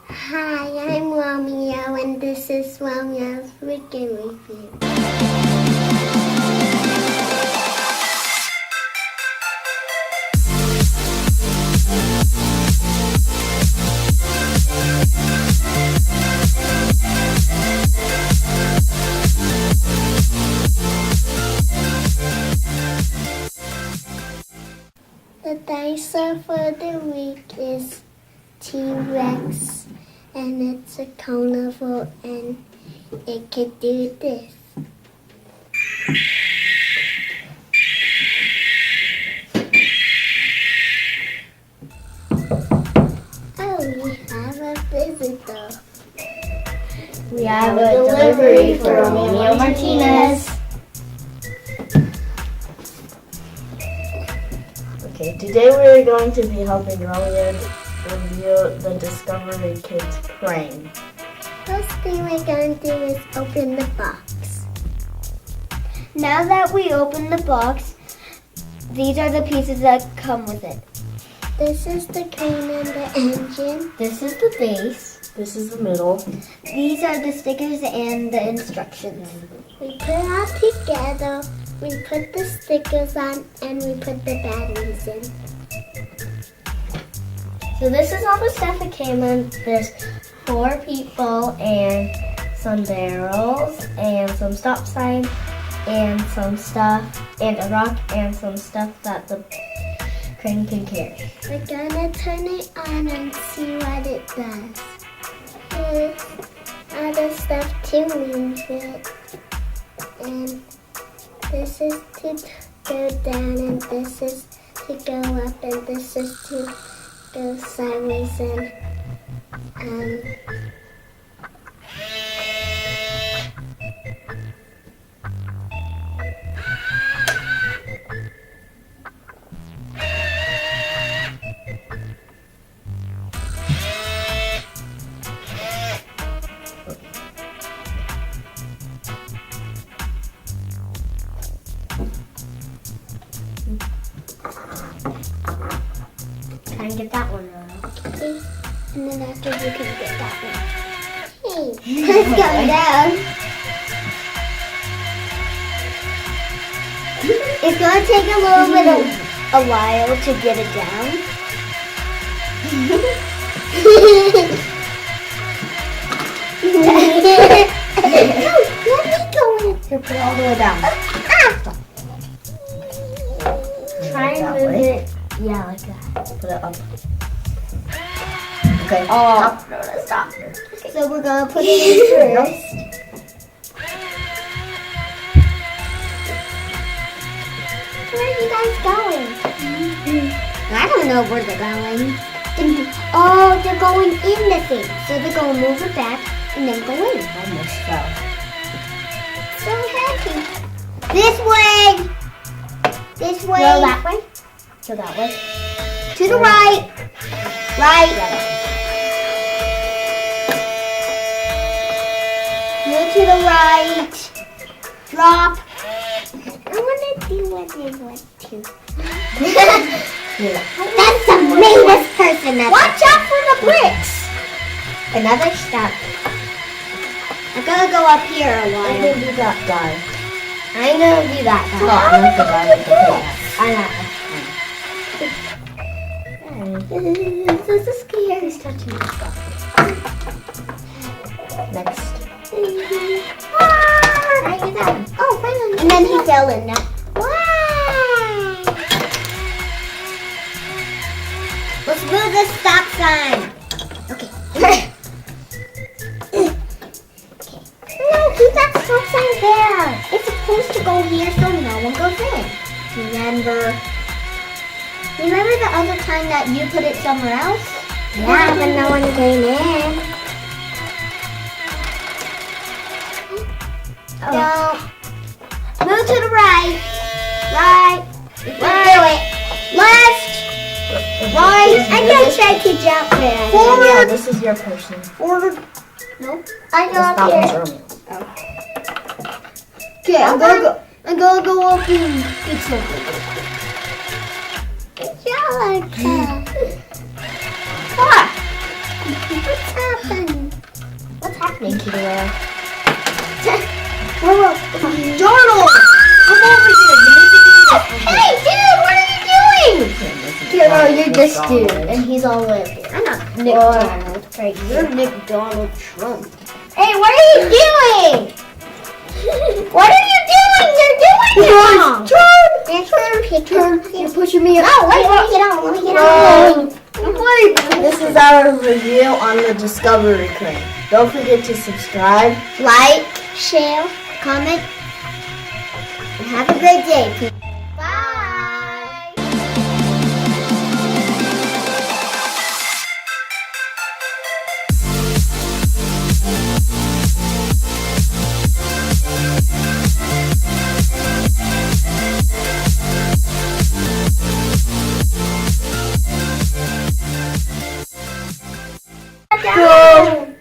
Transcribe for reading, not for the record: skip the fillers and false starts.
Hi, I'm Romeo, and this is Romeo's Weekend Review. The dinosaur for the week is T-Rex, and it's a carnival, and it could do this. Oh, we have a visitor. We have a delivery for Romeo Martinez. Okay, today we're going to be helping Romeo review the Discovery Kids prank. First thing we're going to do is open the box. Now that we open the box, these are the pieces that come with it. This is the crane and the engine. This is the base. This is the middle. These are the stickers and the instructions. We put it all together. We put the stickers on and we put the batteries in. So this is all the stuff that came in. There's 4 people and some barrels and some stop sign and some stuff and a rock and some stuff that the crane can carry. We're gonna turn it on and see what it does. Here's other stuff to move it. And this is to go down, and this is to go up, and this is to go sideways, and Try and get that one out. okay. And then after you can get that one. Hey, let's go down. It's gonna take a little bit of a while to get it down. Let me go in. Here, put it all the way down. Try and move it. Yeah, like that. Put it up. Okay. Oh, Stop. no, stop. Okay. So we're gonna put it in first. Where are you guys going? I don't know where they're going. Oh, they're going in the thing. So they're gonna move it back and then go in. Almost fell. So heavy. This way. This way. Go that way. Go that way. To the right. Right. Move to the right. Drop. I want to do what they want to. That's the meanest person ever. Watch out for the bricks. Another step. I'm gonna go up here a I'm while. gonna do that guy. I'm gonna do that guy. Oh, I like the guy with the pants. I know. This is scary. He's touching the stuff. Next. I did that. Oh, finally. And then he fell in that. Wow. Let's move the stop sign. Okay. No, keep that stop sign there. It's supposed to go here so no one goes in. Remember the other time that you put it somewhere else? Yeah, but no one came in. No. Move to the right. Right. You can do it. Left. Right. I'm gonna try to jump there. Yeah, Forward. this is your person. Forward. Nope. I go That up one's here. Romeo. Okay, I'm gonna go up and get something. Angelica. What? What's happened? What's happening, Kitty Whale? Donald! Come over here. You need to do this. Hey, dude, what are you doing? You're this dude, and he's all the way up here. I'm not Nick Or- Donald. Right You're here. Nick Donald Trump. Hey, what are you doing? What are you doing? You're doing it wrong. Turn. You're pushing me up. No, wait, let me get on. This is our review on the Discovery Crane. Don't forget to subscribe. Like, share, comment, and have a great day. Bye. Go.